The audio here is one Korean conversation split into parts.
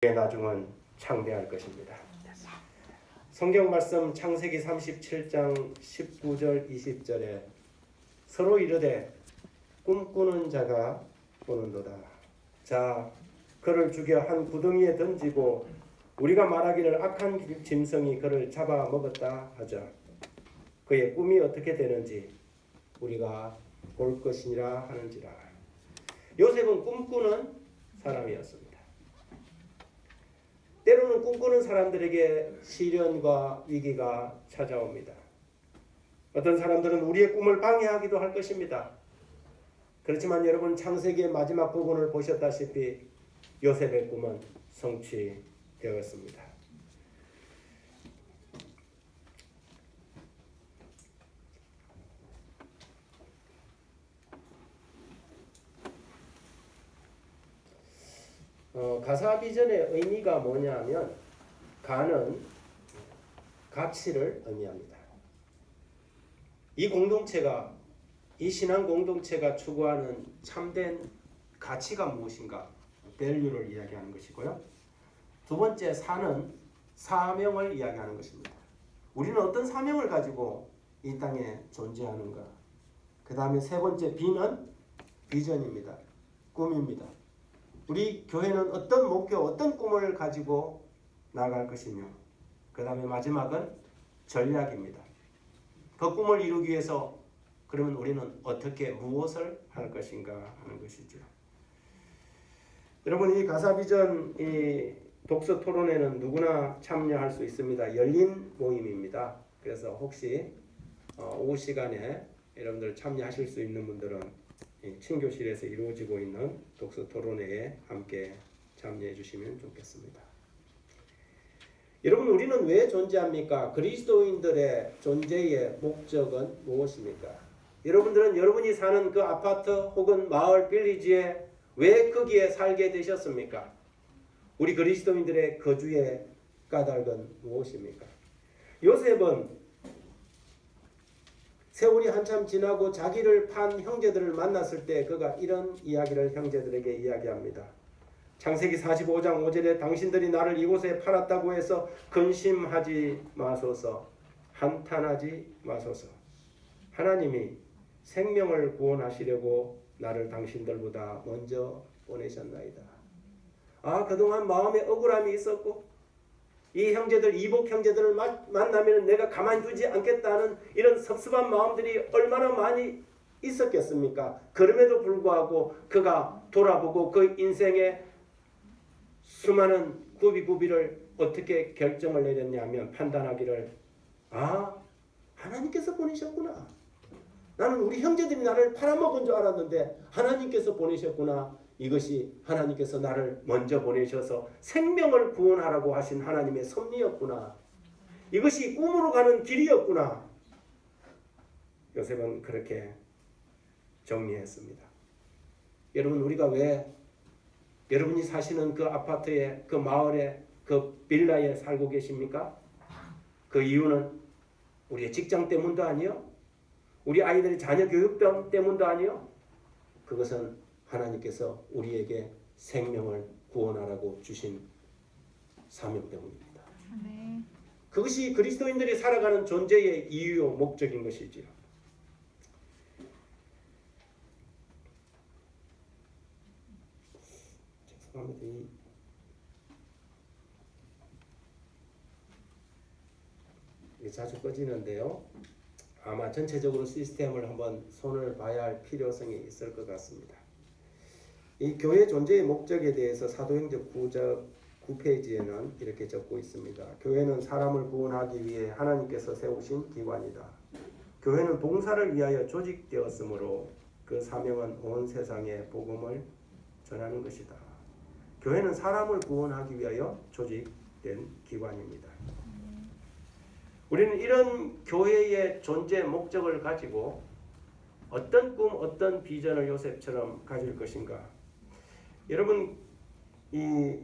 나중은 창대할 것입니다. 성경 말씀 창세기 37장 19절 20절에 서로 이르되 꿈꾸는 자가 꾸는도다. 자, 그를 죽여 한 구덩이에 던지고 우리가 말하기를 악한 짐승이 그를 잡아먹었다 하자. 그의 꿈이 어떻게 되는지 우리가 볼 것이니라 하는지라. 요셉은 꿈꾸는 사람이었습니다. 때로는 꿈꾸는 사람들에게 시련과 위기가 찾아옵니다. 어떤 사람들은 우리의 꿈을 방해하기도 할 것입니다. 그렇지만 여러분, 창세기의 마지막 부분을 보셨다시피 요셉의 꿈은 성취되었습니다. 가사비전의 의미가 뭐냐면 가는 가치를 의미합니다. 이 신앙 공동체가 추구하는 참된 가치가 무엇인가? 밸류를 이야기하는 것이고요. 두 번째, 사는 사명을 이야기하는 것입니다. 우리는 어떤 사명을 가지고 이 땅에 존재하는가? 그 다음에 세 번째, B는 비전입니다. 꿈입니다. 우리 교회는 어떤 목표, 어떤 꿈을 가지고 나갈 것이며, 그 다음에 마지막은 전략입니다. 그 꿈을 이루기 위해서 그러면 우리는 어떻게 무엇을 할 것인가 하는 것이죠. 여러분, 이 가사비전 이 독서 토론회는 누구나 참여할 수 있습니다. 열린 모임입니다. 그래서 혹시 오후 시간에 여러분들 참여하실 수 있는 분들은 친교실에서 이루어지고 있는 독서 토론회에 함께 참여해 주시면 좋겠습니다. 여러분, 우리는 왜 존재합니까? 그리스도인들의 존재의 목적은 무엇입니까? 여러분들은 여러분이 사는 그 아파트 혹은 마을 빌리지에 왜 거기에 살게 되셨습니까? 우리 그리스도인들의 거주의 까닭은 무엇입니까? 요셉은 세월이 한참 지나고 자기를 판 형제들을 만났을 때 그가 이런 이야기를 형제들에게 이야기합니다. 창세기 45장 5절에 당신들이 나를 이곳에 팔았다고 해서 근심하지 마소서, 한탄하지 마소서. 하나님이 생명을 구원하시려고 나를 당신들보다 먼저 보내셨나이다. 그동안 마음에 억울함이 있었고 이 형제들, 이복 형제들을 만나면 내가 가만히 두지 않겠다는 이런 섭섭한 마음들이 얼마나 많이 있었겠습니까? 그럼에도 불구하고 그가 돌아보고 그 인생의 수많은 구비구비를 어떻게 결정을 내렸냐면 판단하기를 하나님께서 보내셨구나. 나는 우리 형제들이 나를 팔아먹은 줄 알았는데 하나님께서 보내셨구나. 이것이 하나님께서 나를 먼저 보내셔서 생명을 구원하라고 하신 하나님의 섭리였구나. 이것이 꿈으로 가는 길이었구나. 요셉은 그렇게 정리했습니다. 여러분, 우리가 왜 여러분이 사시는 그 아파트에, 그 마을에, 그 빌라에 살고 계십니까? 그 이유는 우리의 직장 때문도 아니요, 우리 아이들의 자녀 교육 때문도 아니요, 그것은 하나님께서 우리에게 생명을 구원하라고 주신 사명 때문입니다. 네. 그것이 그리스도인들이 살아가는 존재의 이유요 목적인 것이지요. 죄송합니다. 이게 자주 꺼지는데요. 아마 전체적으로 시스템을 한번 손을 봐야 할 필요성이 있을 것 같습니다. 이 교회 존재의 목적에 대해서 사도행전 9페이지에는 이렇게 적고 있습니다. 교회는 사람을 구원하기 위해 하나님께서 세우신 기관이다. 교회는 봉사를 위하여 조직되었으므로 그 사명은 온 세상에 복음을 전하는 것이다. 교회는 사람을 구원하기 위하여 조직된 기관입니다. 우리는 이런 교회의 존재 목적을 가지고 어떤 꿈, 어떤 비전을 요셉처럼 가질 것인가? 여러분, 이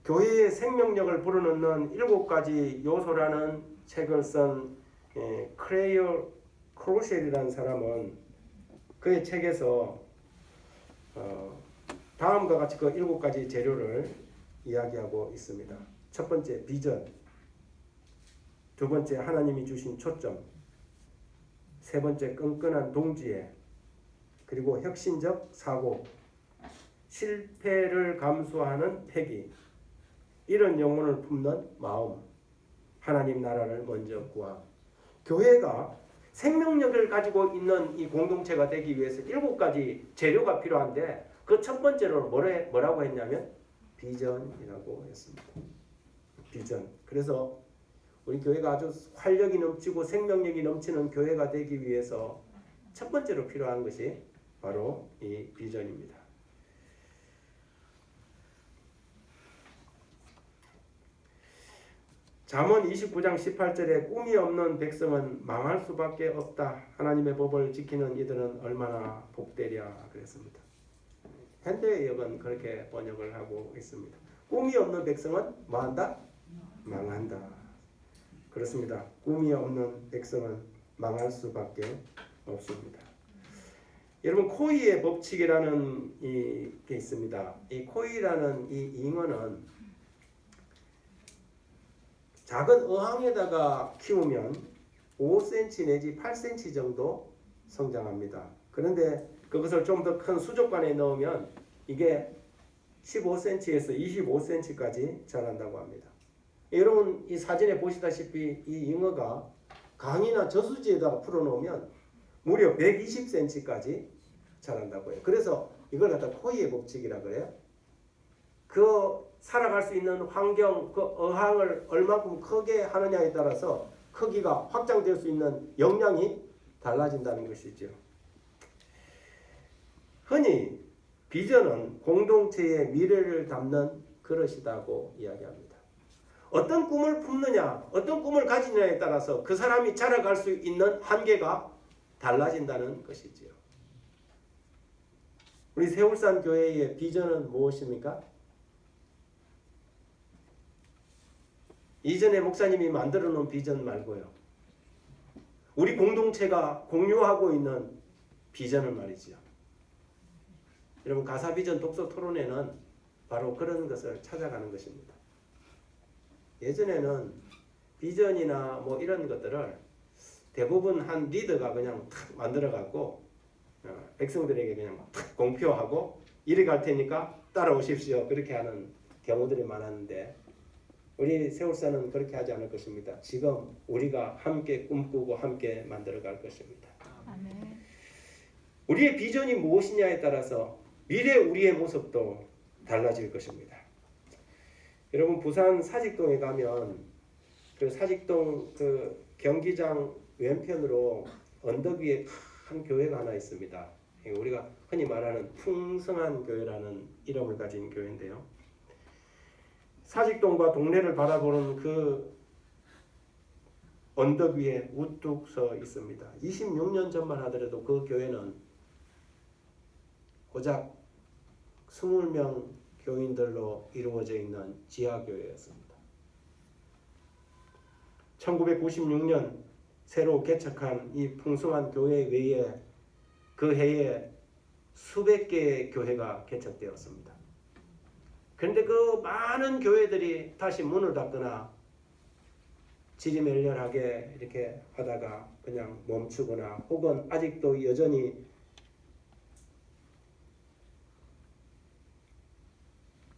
교회의 생명력을 불어넣는 7가지 요소라는 책을 쓴 크레이어 크로쉘이라는 사람은 그의 책에서 다음과 같이 그 7가지 재료를 이야기하고 있습니다. 첫 번째 비전, 두 번째 하나님이 주신 초점, 세 번째 끈끈한 동지애, 그리고 혁신적 사고, 실패를 감수하는 패기, 이런 영혼을 품는 마음, 하나님 나라를 먼저 구함. 교회가 생명력을 가지고 있는 이 공동체가 되기 위해서 7가지 재료가 필요한데 그 첫 번째로 뭐라고 했냐면 비전이라고 했습니다. 비전. 그래서 우리 교회가 아주 활력이 넘치고 생명력이 넘치는 교회가 되기 위해서 첫 번째로 필요한 것이 바로 이 비전입니다. 잠언 29장 18절에 꿈이 없는 백성은 망할 수밖에 없다. 하나님의 법을 지키는 이들은 얼마나 복되랴 그랬습니다. 현대역은 그렇게 번역을 하고 있습니다. 꿈이 없는 백성은 뭐한다? 망한다. 그렇습니다. 꿈이 없는 백성은 망할 수밖에 없습니다. 여러분 코이의 법칙이라는 게 있습니다. 이 코이라는 이 잉어는 작은 어항에다가 키우면 5cm 내지 8cm 정도 성장합니다. 그런데 그것을 좀 더 큰 수족관에 넣으면 이게 15cm에서 25cm까지 자란다고 합니다. 여러분 이 사진에 보시다시피 이 잉어가 강이나 저수지에다가 풀어놓으면 무려 120cm까지 자란다고 해요. 그래서 이걸 갖다 코이의 법칙이라 그래요. 그 살아갈 수 있는 환경, 그 어항을 얼마큼 크게 하느냐에 따라서 크기가 확장될 수 있는 역량이 달라진다는 것이죠. 흔히 비전은 공동체의 미래를 담는 그릇이라고 이야기합니다. 어떤 꿈을 품느냐, 어떤 꿈을 가지느냐에 따라서 그 사람이 자라갈 수 있는 한계가 달라진다는 것이지요. 우리 세울산 교회의 비전은 무엇입니까? 이전에 목사님이 만들어 놓은 비전 말고요. 우리 공동체가 공유하고 있는 비전을 말이죠. 여러분 가사비전 독서 토론회는 바로 그런 것을 찾아가는 것입니다. 예전에는 비전이나 뭐 이런 것들을 대부분 한 리더가 그냥 탁 만들어 갖고 백성들에게 그냥 탁 공표하고 이리 갈 테니까 따라오십시오. 그렇게 하는 경우들이 많았는데 우리 세울사는 그렇게 하지 않을 것입니다. 지금 우리가 함께 꿈꾸고 함께 만들어 갈 것입니다. 아멘. 우리의 비전이 무엇이냐에 따라서 미래 우리의 모습도 달라질 것입니다. 여러분 부산 사직동에 가면 그 사직동 그 경기장 왼편으로 언덕 위에 큰 교회가 하나 있습니다. 우리가 흔히 말하는 풍성한 교회라는 이름을 가진 교회인데요. 사직동과 동네를 바라보는 그 언덕 위에 우뚝 서 있습니다. 26년 전만 하더라도 그 교회는 고작 20명 교인들로 이루어져 있는 지하교회였습니다. 1996년 새로 개척한 이 풍성한 교회 외에 그 해에 수백 개의 교회가 개척되었습니다. 그런데 그 많은 교회들이 다시 문을 닫거나 지리멸렬하게 이렇게 하다가 그냥 멈추거나 혹은 아직도 여전히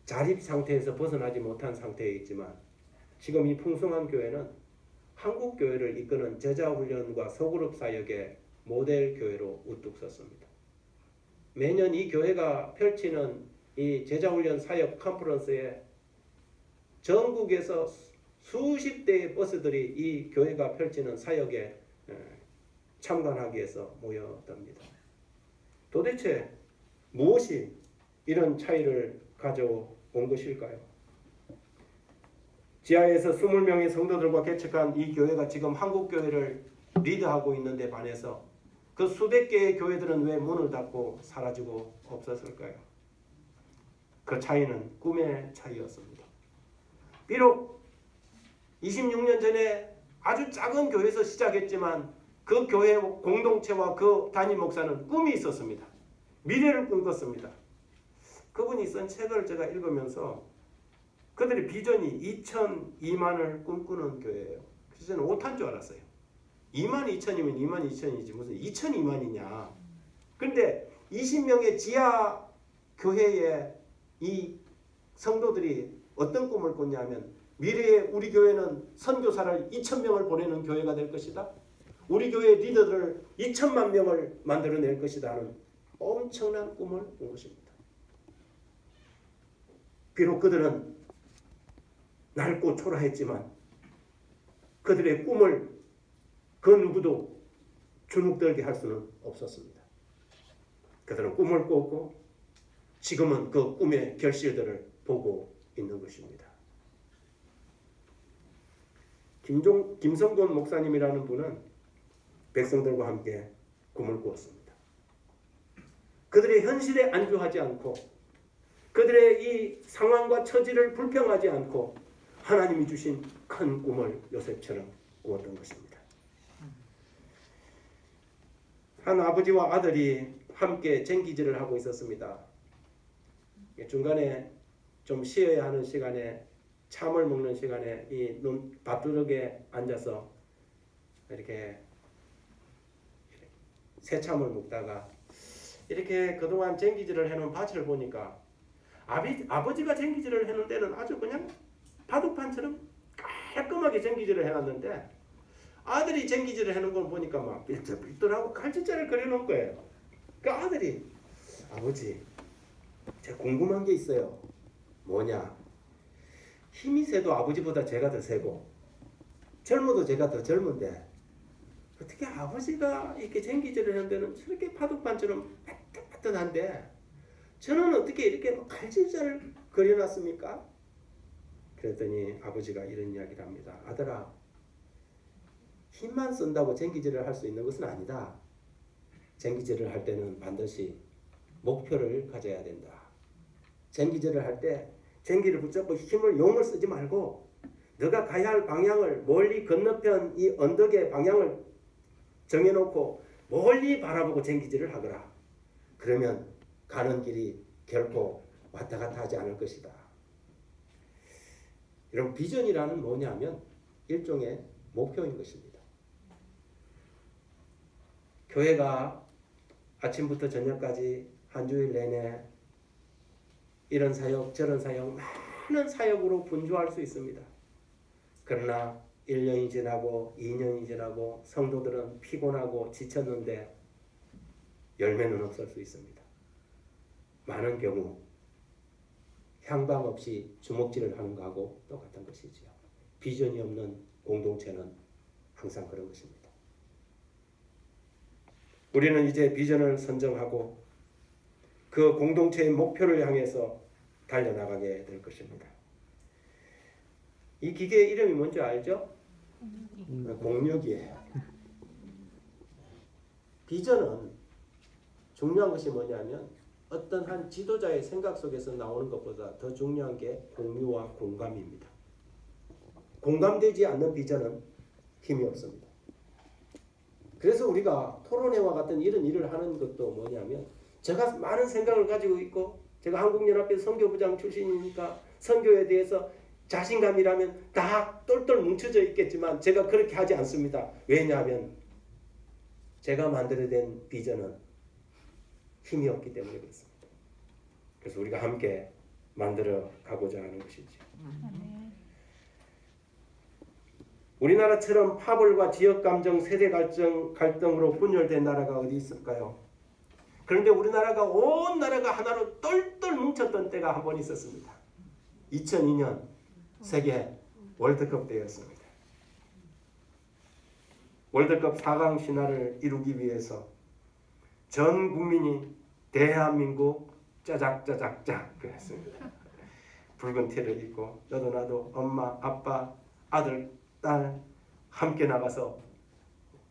자립 상태에서 벗어나지 못한 상태에 있지만 지금 이 풍성한 교회는 한국 교회를 이끄는 제자훈련과 소그룹 사역의 모델 교회로 우뚝 섰습니다. 매년 이 교회가 펼치는 이 제자훈련 사역 컨퍼런스에 전국에서 수십 대의 버스들이 이 교회가 펼치는 사역에 참관하기 위해서 모여듭니다. 도대체 무엇이 이런 차이를 가져온 것일까요? 지하에서 20명의 성도들과 개척한 이 교회가 지금 한국 교회를 리드하고 있는데 반해서 그 수백 개의 교회들은 왜 문을 닫고 사라지고 없었을까요? 그 차이는 꿈의 차이였습니다. 비록 26년 전에 아주 작은 교회에서 시작했지만 그 교회 공동체와 그 담임 목사는 꿈이 있었습니다. 미래를 꿈꿨습니다. 그분이 쓴 책을 제가 읽으면서 그들의 비전이 2,002만을 꿈꾸는 교회예요. 그래서 저는 오탄 줄 알았어요. 22,000이면 22,000이지 무슨 2,002만이냐. 그런데 20명의 지하 교회에 이 성도들이 어떤 꿈을 꿨냐면 미래에 우리 교회는 선교사를 2,000명을 보내는 교회가 될 것이다. 우리 교회 리더들을 2,000만 명을 만들어낼 것이다 하는 엄청난 꿈을 꾼 것입니다. 비록 그들은 낡고 초라했지만 그들의 꿈을 그 누구도 주눅들게 할 수는 없었습니다. 그들은 꿈을 꿨고 지금은 그 꿈의 결실들을 보고 있는 것입니다. 김성곤 목사님이라는 분은 백성들과 함께 꿈을 꾸었습니다. 그들의 현실에 안주하지 않고 그들의 이 상황과 처지를 불평하지 않고 하나님이 주신 큰 꿈을 요셉처럼 꾸었던 것입니다. 한 아버지와 아들이 함께 쟁기질을 하고 있었습니다. 중간에 좀 쉬어야 하는 시간에 참을 먹는 시간에 이 밭두둑에 앉아서 이렇게 새참을 먹다가 이렇게 그동안 쟁기질을 해놓은 밭을 보니까 아버지가 쟁기질을 해놓은 데는 아주 그냥 바둑판처럼 깔끔하게 쟁기질을 해놨는데 아들이 쟁기질을 해놓은 걸 보니까 막 삐뚤삐뚤하고 칼짓자를 그려놓은 거예요. 그 아들이 아버지 제가 궁금한 게 있어요. 뭐냐? 힘이 세도 아버지보다 제가 더 세고 젊어도 제가 더 젊은데 어떻게 아버지가 이렇게 쟁기질을 하는 데는 저렇게 바둑판처럼 빠듯빠듯한데 저는 어떻게 이렇게 칼질자를 그려놨습니까? 그랬더니 아버지가 이런 이야기를 합니다. 아들아, 힘만 쓴다고 쟁기질을 할 수 있는 것은 아니다. 쟁기질을 할 때는 반드시 목표를 가져야 된다. 쟁기질을 할 때 쟁기를 붙잡고 용을 쓰지 말고 너가 가야 할 방향을 멀리 건너편 이 언덕의 방향을 정해놓고 멀리 바라보고 쟁기질을 하거라. 그러면 가는 길이 결코 왔다 갔다 하지 않을 것이다. 이런 비전이라는 뭐냐면 일종의 목표인 것입니다. 교회가 아침부터 저녁까지 한 주일 내내 이런 사역 저런 사역 많은 사역으로 분주할 수 있습니다. 그러나 1년이 지나고 2년이 지나고 성도들은 피곤하고 지쳤는데 열매는 없을 수 있습니다. 많은 경우 향방 없이 주먹질을 하는 것하고 똑같은 것이지요. 비전이 없는 공동체는 항상 그런 것입니다. 우리는 이제 비전을 선정하고 그 공동체의 목표를 향해서 달려나가게 될 것입니다. 이 기계의 이름이 뭔지 알죠? 공력이에요. 비전은 중요한 것이 뭐냐면 어떤 한 지도자의 생각 속에서 나오는 것보다 더 중요한 게 공유와 공감입니다. 공감되지 않는 비전은 힘이 없습니다. 그래서 우리가 토론회와 같은 이런 일을 하는 것도 뭐냐면 제가 많은 생각을 가지고 있고 제가 한국연합회 선교부장 출신이니까 선교에 대해서 자신감이라면 다 똘똘 뭉쳐져 있겠지만 제가 그렇게 하지 않습니다. 왜냐하면 제가 만들어낸 비전은 힘이 없기 때문에 그렇습니다. 그래서 우리가 함께 만들어 가고자 하는 것이죠. 우리나라처럼 파벌과 지역감정, 세대 갈등으로 분열된 나라가 어디 있을까요? 그런데 우리나라가 온 나라가 하나로 똘똘 뭉쳤던 때가 한 번 있었습니다. 2002년 세계 월드컵 때였습니다. 월드컵 4강 신화를 이루기 위해서 전 국민이 대한민국 짜작짜작짝 그랬습니다. 붉은 티를 입고 너도 나도 엄마, 아빠, 아들, 딸 함께 나가서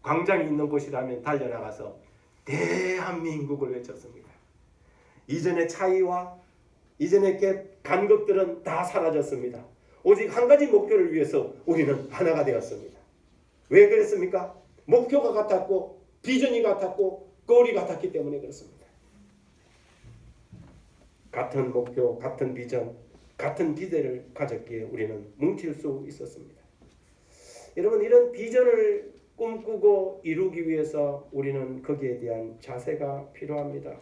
광장이 있는 곳이라면 달려나가서 대한민국을 외쳤습니다. 이전의 차이와 이전의 간극들은 다 사라졌습니다. 오직 한 가지 목표를 위해서 우리는 하나가 되었습니다. 왜 그랬습니까? 목표가 같았고 비전이 같았고 꼴이 같았기 때문에 그렇습니다. 같은 목표, 같은 비전, 같은 기대를 가졌기에 우리는 뭉칠 수 있었습니다. 여러분, 이런 비전을 꿈꾸고 이루기 위해서 우리는 거기에 대한 자세가 필요합니다.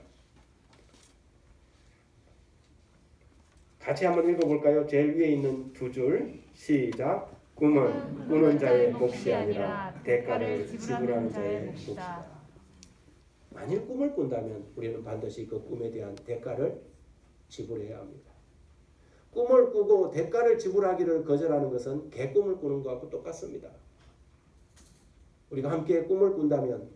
같이 한번 읽어볼까요? 제일 위에 있는 두 줄 시작. 꿈은 꾸는 자의 몫이 아니라 대가를 지불하는 자의 몫이다. 만일 꿈을 꾼다면 우리는 반드시 그 꿈에 대한 대가를 지불해야 합니다. 꿈을 꾸고 대가를 지불하기를 거절하는 것은 개꿈을 꾸는 것과 똑같습니다. 우리가 함께 꿈을 꾼다면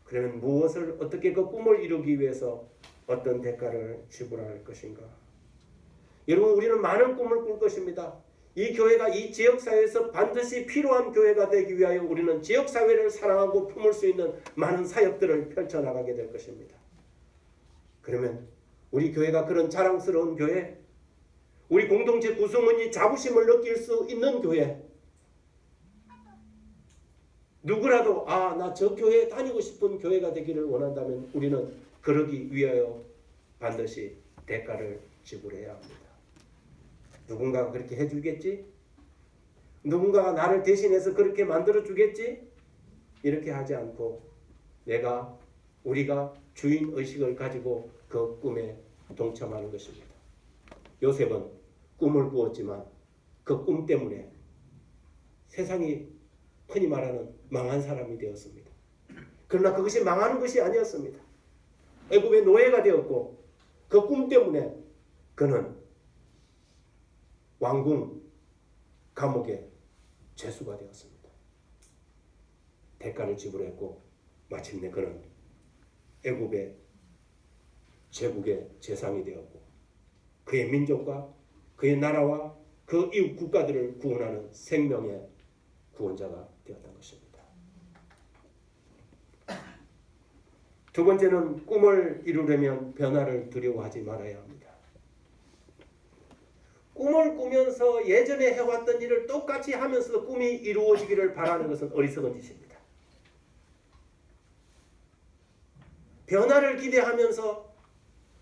그러면 무엇을 어떻게 그 꿈을 이루기 위해서 어떤 대가를 지불할 것인가? 여러분, 우리는 많은 꿈을 꿀 것입니다. 이 교회가 이 지역사회에서 반드시 필요한 교회가 되기 위하여 우리는 지역사회를 사랑하고 품을 수 있는 많은 사역들을 펼쳐나가게 될 것입니다. 그러면 우리 교회가 그런 자랑스러운 교회, 우리 공동체 구성원이 자부심을 느낄 수 있는 교회, 누구라도 나 저 교회에 다니고 싶은 교회가 되기를 원한다면 우리는 그러기 위하여 반드시 대가를 지불해야 합니다. 누군가가 그렇게 해주겠지? 누군가가 나를 대신해서 그렇게 만들어주겠지? 이렇게 하지 않고 우리가 주인의식을 가지고 그 꿈에 동참하는 것입니다. 요셉은 꿈을 꾸었지만 그 꿈 때문에 세상이 흔히 말하는 망한 사람이 되었습니다. 그러나 그것이 망하는 것이 아니었습니다. 애굽의 노예가 되었고 그 꿈 때문에 그는 왕궁 감옥의 죄수가 되었습니다. 대가를 지불했고 마침내 그는 애굽의 제국의 제상이 되었고 그의 민족과 그의 나라와 그 이웃 국가들을 구원하는 생명의 구원자가 되었던 것입니다. 두 번째는 꿈을 이루려면 변화를 두려워하지 말아야 합니다. 꿈을 꾸면서 예전에 해왔던 일을 똑같이 하면서 꿈이 이루어지기를 바라는 것은 어리석은 짓입니다. 변화를 기대하면서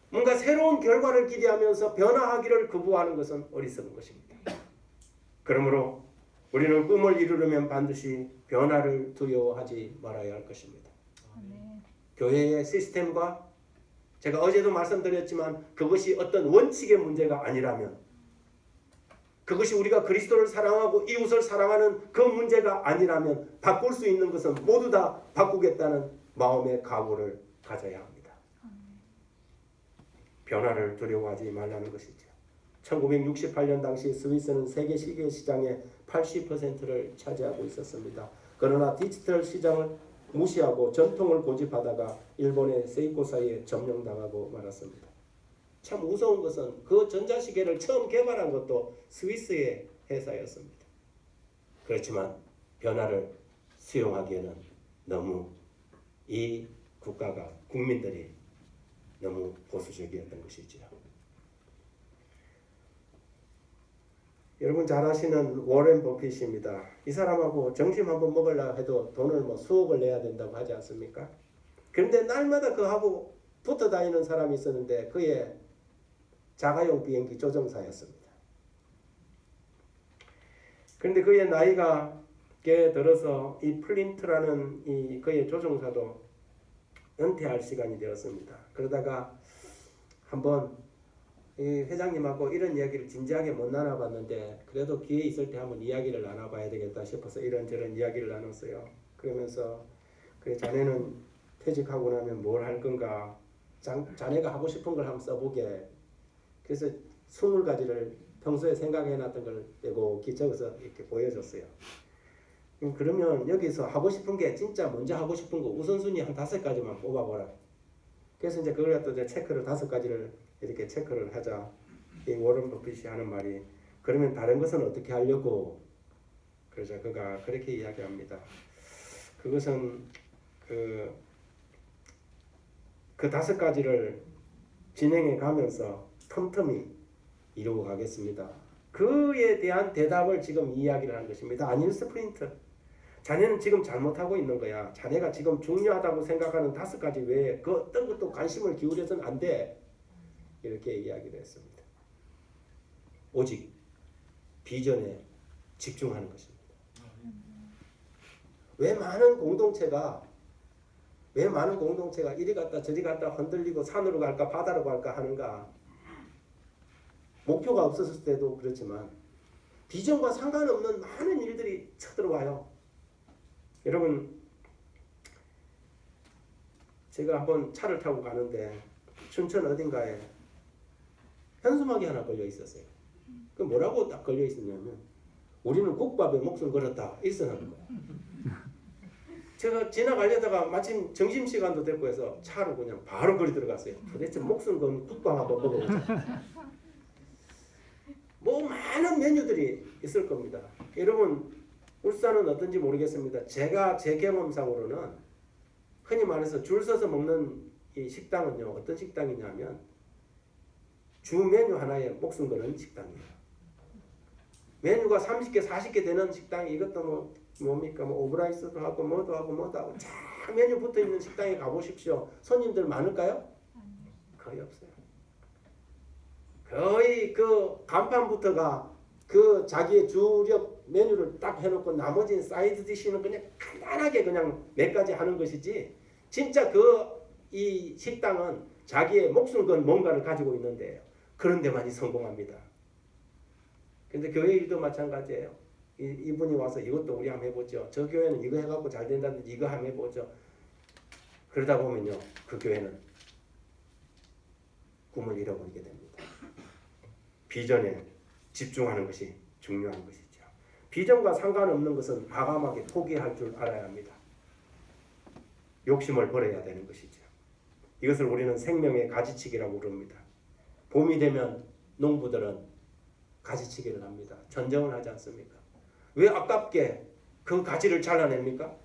뭔가 새로운 결과를 기대하면서 변화하기를 거부하는 것은 어리석은 것입니다. 그러므로 우리는 꿈을 이루려면 반드시 변화를 두려워하지 말아야 할 것입니다. 교회의 시스템과 제가 어제도 말씀드렸지만 그것이 어떤 원칙의 문제가 아니라면, 그것이 우리가 그리스도를 사랑하고 이웃을 사랑하는 그 문제가 아니라면 바꿀 수 있는 것은 모두 다 바꾸겠다는 마음의 각오를 가져야 합니다. 변화를 두려워하지 말라는 것이죠. 1968년 당시 스위스는 세계 시계 시장의 80%를 차지하고 있었습니다. 그러나 디지털 시장을 무시하고 전통을 고집하다가 일본의 세이코사에 점령당하고 말았습니다. 참 무서운 것은 그 전자시계를 처음 개발한 것도 스위스의 회사였습니다. 그렇지만 변화를 수용하기에는 너무 이 국가가, 국민들이 너무 보수적이었던 것이지요. 여러분 잘 아시는 워렌 버핏입니다. 이 사람하고 점심 한번 먹으려 해도 돈을 수억을 내야 된다고 하지 않습니까? 그런데 날마다 그하고 붙어 다니는 사람이 있었는데 그의 자가용 비행기 조종사였습니다. 그런데 그의 나이가 꽤 들어서 이 플린트라는 이 그의 조종사도 은퇴할 시간이 되었습니다. 그러다가 한번 이 회장님하고 이런 이야기를 진지하게 못 나눠봤는데 그래도 기회 있을 때 한번 이야기를 나눠봐야 되겠다 싶어서 이런저런 이야기를 나눴어요. 그러면서 그래, 자네는 퇴직하고 나면 뭘 할 건가? 자네가 하고 싶은 걸 한번 써보게. 그래서 20가지를 평소에 생각해놨던 걸 떼고 적어서 이렇게 보여줬어요. 그러면 여기서 하고 싶은 게 진짜 먼저 하고 싶은 거 우선순위 한 5가지만 뽑아보라. 그래서 이제 그걸 갖다 이제 체크를 5가지를 이렇게 체크를 하자. 이 워런 버핏이 하는 말이 그러면 다른 것은 어떻게 하려고? 그러자 그가 그렇게 이야기합니다. 그것은 그 5가지를 진행해 가면서 틈틈이 이루고 가겠습니다. 그에 대한 대답을 지금 이야기를 하는 것입니다. 아닐 스프린트. 자네는 지금 잘못하고 있는 거야. 자네가 지금 중요하다고 생각하는 5가지 외에 그 어떤 것도 관심을 기울여서는 안 돼. 이렇게 이야기를 했습니다. 오직 비전에 집중하는 것입니다. 왜 많은 공동체가 이리 갔다 저리 갔다 흔들리고 산으로 갈까 바다로 갈까 하는가? 목표가 없었을 때도 그렇지만 비전과 상관없는 많은 일들이 쳐들어와요. 여러분, 제가 한번 차를 타고 가는데 춘천 어딘가에 현수막이 하나 걸려 있었어요. 그 뭐라고 딱 걸려 있었냐면 우리는 국밥에 목숨 걸었다 일선하는 거예요. 제가 지나가려다가 마침 점심시간도 됐고 해서 차로 그냥 바로 거리 들어갔어요. 도대체 목숨 건 국밥 한번 먹어보자. 뭐 많은 메뉴들이 있을 겁니다. 여러분, 울산은 어떤지 모르겠습니다. 제가 제 경험상으로는 흔히 말해서 줄 서서 먹는 이 식당은요, 어떤 식당이냐면 주 메뉴 하나에 목숨 거는 식당이에요. 메뉴가 30개, 40개 되는 식당이 이것도 뭡니까? 오브라이스도 하고 뭐도 하고 쫙 메뉴 붙어 있는 식당에 가보십시오. 손님들 많을까요? 거의 없어요. 거의 그 간판부터가 그 자기의 주력 메뉴를 딱 해놓고 나머지 사이드 디시는 그냥 간단하게 그냥 몇 가지 하는 것이지, 진짜 이 식당은 자기의 목숨 건 뭔가를 가지고 있는데요. 그런 데만이 성공합니다. 근데 교회 일도 마찬가지예요. 이분이 와서 이것도 우리 한번 해보죠. 저 교회는 이거 해갖고 잘 된다는데 이거 한번 해보죠. 그러다 보면요, 그 교회는 꿈을 잃어버리게 됩니다. 비전에 집중하는 것이 중요한 것이죠. 비전과 상관없는 것은 과감하게 포기할 줄 알아야 합니다. 욕심을 버려야 되는 것이죠. 이것을 우리는 생명의 가지치기라고 부릅니다. 봄이 되면 농부들은 가지치기를 합니다. 전정을 하지 않습니까? 왜 아깝게 그 가지를 잘라냅니까?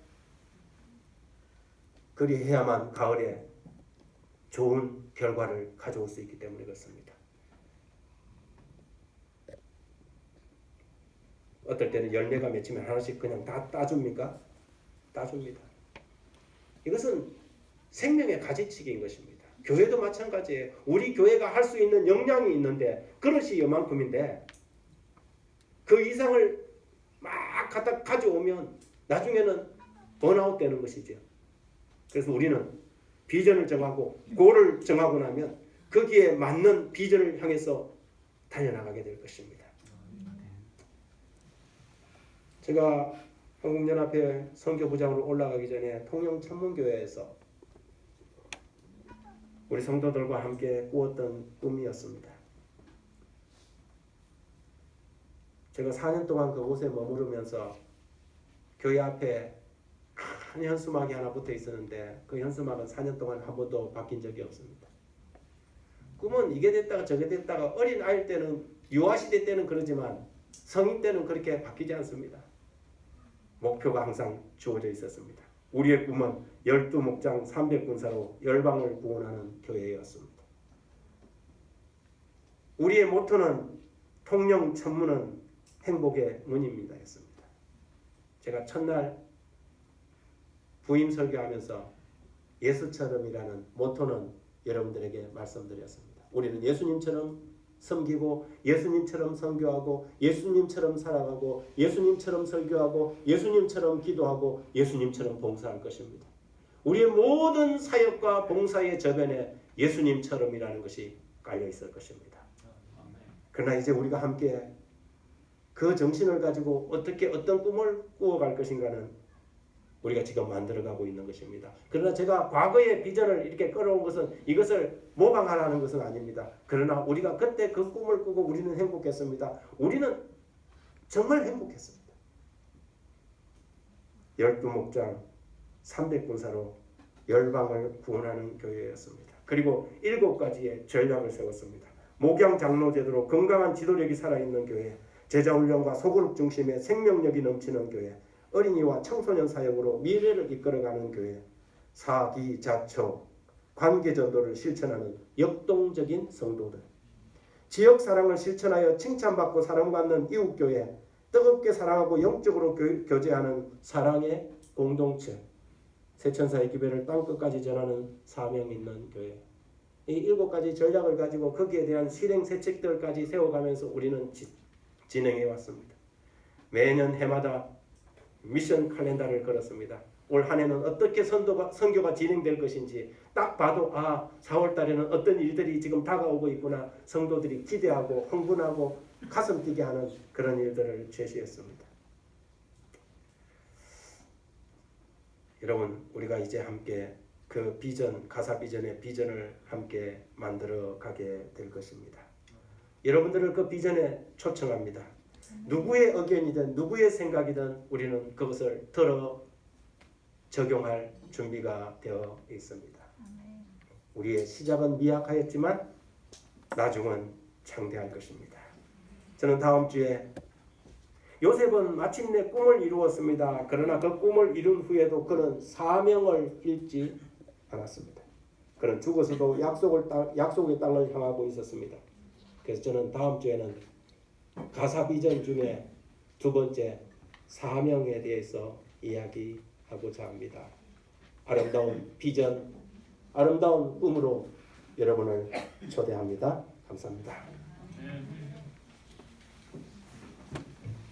그리해야만 가을에 좋은 결과를 가져올 수 있기 때문에 그렇습니다. 어떨 때는 열매가 맺히면 하나씩 그냥 다 따줍니까? 따줍니다. 이것은 생명의 가지치기인 것입니다. 교회도 마찬가지예요. 우리 교회가 할 수 있는 역량이 있는데 그릇이 이만큼인데 그 이상을 막 갖다 가져오면 나중에는 번아웃 되는 것이죠. 그래서 우리는 비전을 정하고 골을 정하고 나면 거기에 맞는 비전을 향해서 달려나가게 될 것입니다. 제가 한국연합회 선교부장으로 올라가기 전에 통영천문교회에서 우리 성도들과 함께 꾸었던 꿈이었습니다. 제가 4년 동안 그곳에 머무르면서 교회 앞에 큰 현수막이 하나 붙어 있었는데 그 현수막은 4년 동안 한 번도 바뀐 적이 없습니다. 꿈은 이게 됐다가 저게 됐다가 어린 아이일 때는, 유아시대 때는 그러지만 성인 때는 그렇게 바뀌지 않습니다. 목표가 항상 주어져 있었습니다. 우리의 꿈은 12목장 300군사로 열방을 구원하는 교회였습니다. 우리의 모토는 통영 천문은 행복의 문입니다 였습니다. 제가 첫날 부임 설교하면서 예수처럼이라는 모토는 여러분들에게 말씀드렸습니다. 우리는 예수님처럼 섬기고 예수님처럼 선교하고 예수님처럼 살아가고 예수님처럼 설교하고 예수님처럼 기도하고 예수님처럼 봉사할 것입니다. 우리의 모든 사역과 봉사의 저변에 예수님처럼이라는 것이 깔려 있을 것입니다. 그러나 이제 우리가 함께 그 정신을 가지고 어떻게 어떤 꿈을 꾸어갈 것인가는 우리가 지금 만들어가고 있는 것입니다. 그러나 제가 과거의 비전을 이렇게 끌어온 것은 이것을 모방하라는 것은 아닙니다. 그러나 우리가 그때 그 꿈을 꾸고 우리는 행복했습니다. 우리는 정말 행복했습니다. 12목장 300군사로 열방을 구원하는 교회였습니다. 그리고 7가지의 전략을 세웠습니다. 목양 장로 제도로 건강한 지도력이 살아있는 교회, 제자훈련과 소그룹 중심의 생명력이 넘치는 교회, 어린이와 청소년 사역으로 미래를 이끌어가는 교회, 사기자초, 관계전도를 실천하는 역동적인 성도들, 지역사랑을 실천하여 칭찬받고 사랑받는 이웃교회, 뜨겁게 사랑하고 영적으로 교제하는 사랑의 공동체, 세천사의 기별을 땅끝까지 전하는 사명 있는 교회, 이 7가지 전략을 가지고 거기에 대한 실행 세책들까지 세워가면서 우리는 진행해 왔습니다. 매년 해마다 미션 칼렌더를 걸었습니다. 올 한 해는 어떻게 선교가 진행될 것인지 딱 봐도 4월 달에는 어떤 일들이 지금 다가오고 있구나. 성도들이 기대하고 흥분하고 가슴 뛰게 하는 그런 일들을 제시했습니다. 여러분, 우리가 이제 함께 그 비전, 가사 비전의 비전을 함께 만들어 가게 될 것입니다. 여러분들을 그 비전에 초청합니다. 누구의 의견이든 누구의 생각이든 우리는 그것을 들어 적용할 준비가 되어 있습니다. 우리의 시작은 미약하였지만 나중은 창대할 것입니다. 저는 다음 주에 요셉은 마침내 꿈을 이루었습니다. 그러나 그 꿈을 이룬 후에도 그는 사명을 잃지 않았습니다. 그는 죽어서도 약속의 땅을 향하고 있었습니다. 그래서 저는 다음 주에는 가사 비전 중에 두 번째 사명에 대해서 이야기하고자 합니다. 아름다운 비전, 아름다운 꿈으로 여러분을 초대합니다. 감사합니다.